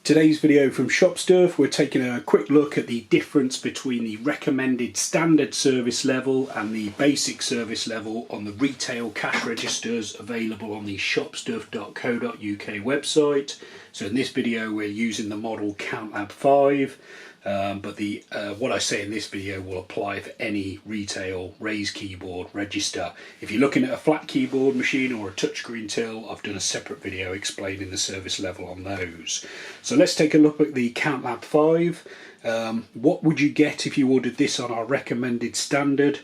Today's video from Shop Stuff, we're taking a quick look at the difference between the recommended standard service level and the basic service level on the retail cash registers available on the shopstuff.co.uk website. So in this video we're using the model CountLab 5, but what I say in this video will apply for any retail raised keyboard register. If you're looking at a flat keyboard machine or a touchscreen till, I've done a separate video explaining the service level on those. So let's take a look at the CountLab 5. What would you get if you ordered this on our recommended standard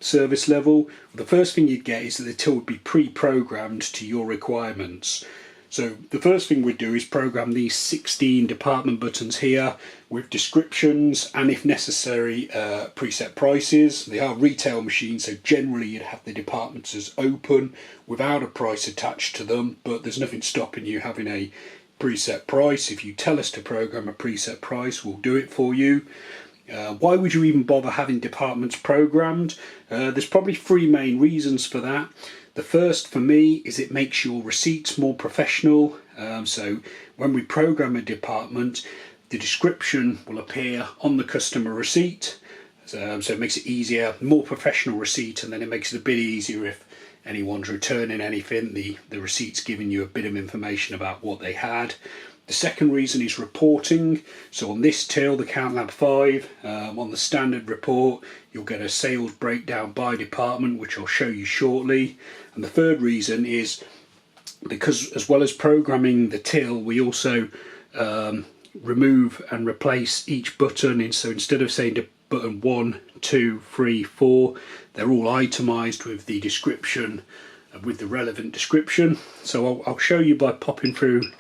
service level? The first thing you'd get is that the till would be pre-programmed to your requirements. So the first thing we'd do is program these 16 department buttons here with descriptions and, if necessary, preset prices. They are retail machines, so generally you'd have the departments as open without a price attached to them, but there's nothing stopping you having a preset price. If you tell us to program a preset price, we'll do it for you. Why would you even bother having departments programmed? There's probably three main reasons for that. The first for me is it makes your receipts more professional. So when we program a department, the description will appear on the customer receipt. So it makes it easier, more professional receipt, and then it makes it a bit easier if anyone's returning anything. The receipt's giving you a bit of information about what they had. The second reason is reporting. So on this till, the CountLab 5, on the standard report, you'll get a sales breakdown by department, which I'll show you shortly. And the third reason is because, as well as programming the till, we also remove and replace each button. And so instead of saying to button 1, 2, 3, 4, they're all itemized with the description, with the relevant description. So I'll show you by popping through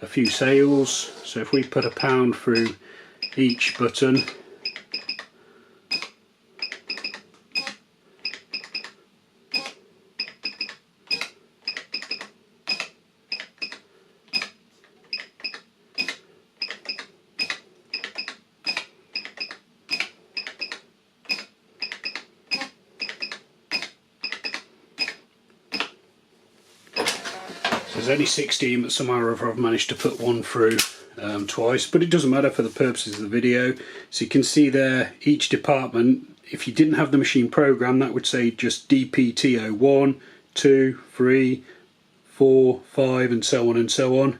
a few sales. So if we put £1 through each button, there's only 16, but somehow or other I've managed to put one through twice, but it doesn't matter for the purposes of the video. So you can see there each department, if you didn't have the machine programmed, that would say just DPTO 1, 2, 3, 4, 5 and so on and so on.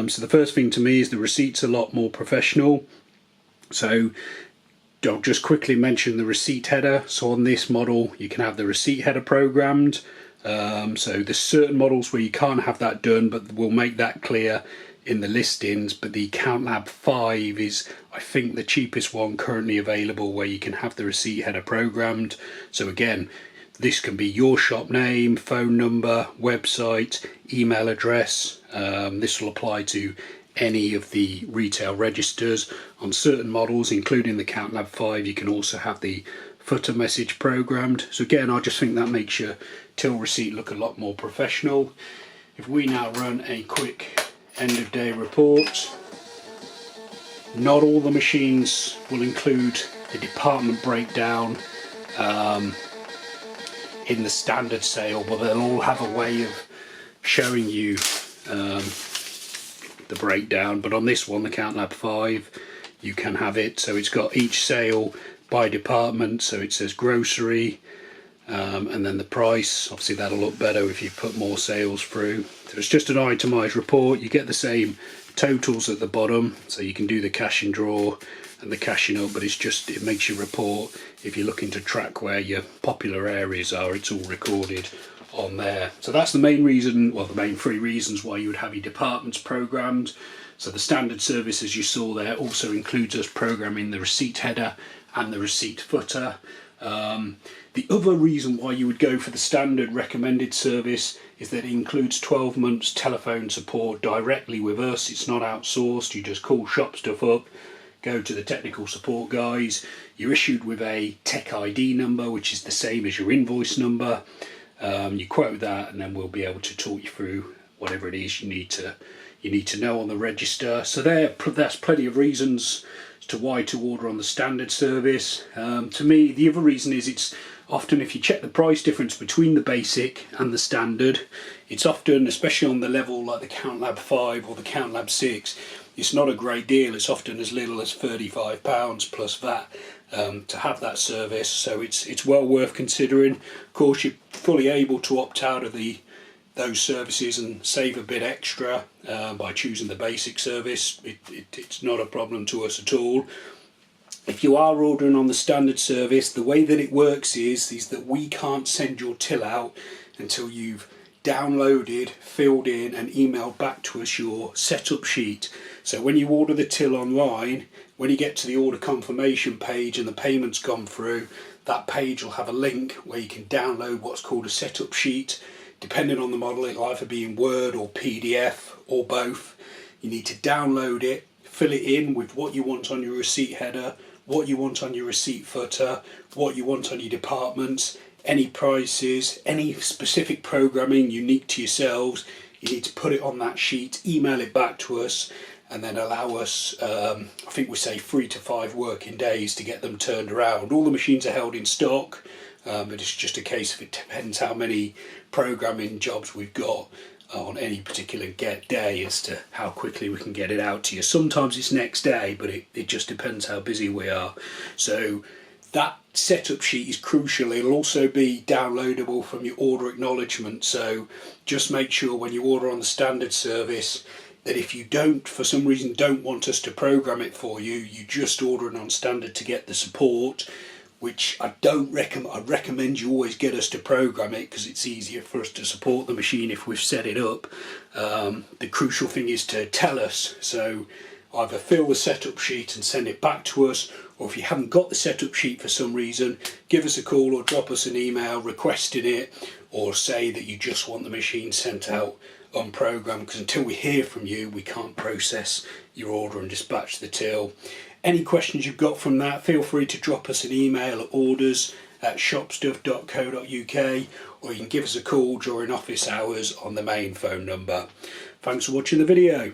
So the first thing to me is the receipt's a lot more professional. So I'll just quickly mention the receipt header. So on this model you can have the receipt header programmed. So there's certain models where you can't have that done, but we'll make that clear in the listings. But the CountLab 5 is, I think, the cheapest one currently available where you can have the receipt header programmed. So again, this can be your shop name, phone number, website, email address. This will apply to any of the retail registers. On certain models, including the CountLab 5, you can also have the footer message programmed. So again, I just think that makes your till receipt look a lot more professional. If we now run a quick end of day report, not all the machines will include the department breakdown in the standard sale, but they'll all have a way of showing you the breakdown. But on this one, the CountLab 5, you can have it. So it's got each sale by department, so it says grocery, and then the price. Obviously that'll look better if you put more sales through. So it's just an itemized report. You get the same totals at the bottom, so you can do the cash and draw and the cashing up, but it makes your report, if you're looking to track where your popular areas are, it's all recorded on there. So that's the main reason, well, the main three reasons why you would have your departments programmed. So the standard service, as you saw there, also includes us programming the receipt header and the receipt footer. The other reason why you would go for the standard recommended service is that it includes 12 months telephone support directly with us. It's not outsourced. You just call Shop Stuff up, go to the technical support guys. You're issued with a tech ID number, which is the same as your invoice number. You quote that, and then we'll be able to talk you through whatever it is you need to know on the register. So that's plenty of reasons to why to order on the standard service. To me, the other reason is it's Often if you check the price difference between the basic and the standard, it's often, especially on the level like the CountLab 5 or the CountLab 6, it's not a great deal. It's often as little as £35 plus VAT to have that service, so it's well worth considering. Of course, you're fully able to opt out of those services and save a bit extra by choosing the basic service. It's not a problem to us at all. If you are ordering on the standard service, the way that it works is that we can't send your till out until you've downloaded, filled in and emailed back to us your setup sheet. So when you order the till online, when you get to the order confirmation page and the payment's gone through, that page will have a link where you can download what's called a setup sheet. Depending on the model, it'll either be in Word or PDF or both. You need to download it, fill it in with what you want on your receipt header, what you want on your receipt footer, what you want on your departments, any prices, any specific programming unique to yourselves. You need to put it on that sheet, email it back to us, and then allow us, I think we say 3 to 5 working days to get them turned around. All the machines are held in stock, but it's just a case of it depends how many programming jobs we've got on any particular day as to how quickly we can get it out to you. Sometimes it's next day, but it just depends how busy we are. So that setup sheet is crucial. It'll also be downloadable from your order acknowledgement, so just make sure when you order on the standard service that if you don't, for some reason, don't want us to program it for you, you just order it on standard to get the support, which I don't recommend. I recommend you always get us to program it because it's easier for us to support the machine if we've set it up. The crucial thing is to tell us, so either fill the setup sheet and send it back to us, or if you haven't got the setup sheet for some reason, give us a call or drop us an email requesting it, or say that you just want the machine sent out unprogrammed, because until we hear from you we can't process your order and dispatch the till. Any questions you've got from that, feel free to drop us an email at orders@shopstuff.co.uk, or you can give us a call during office hours on the main phone number. Thanks for watching the video.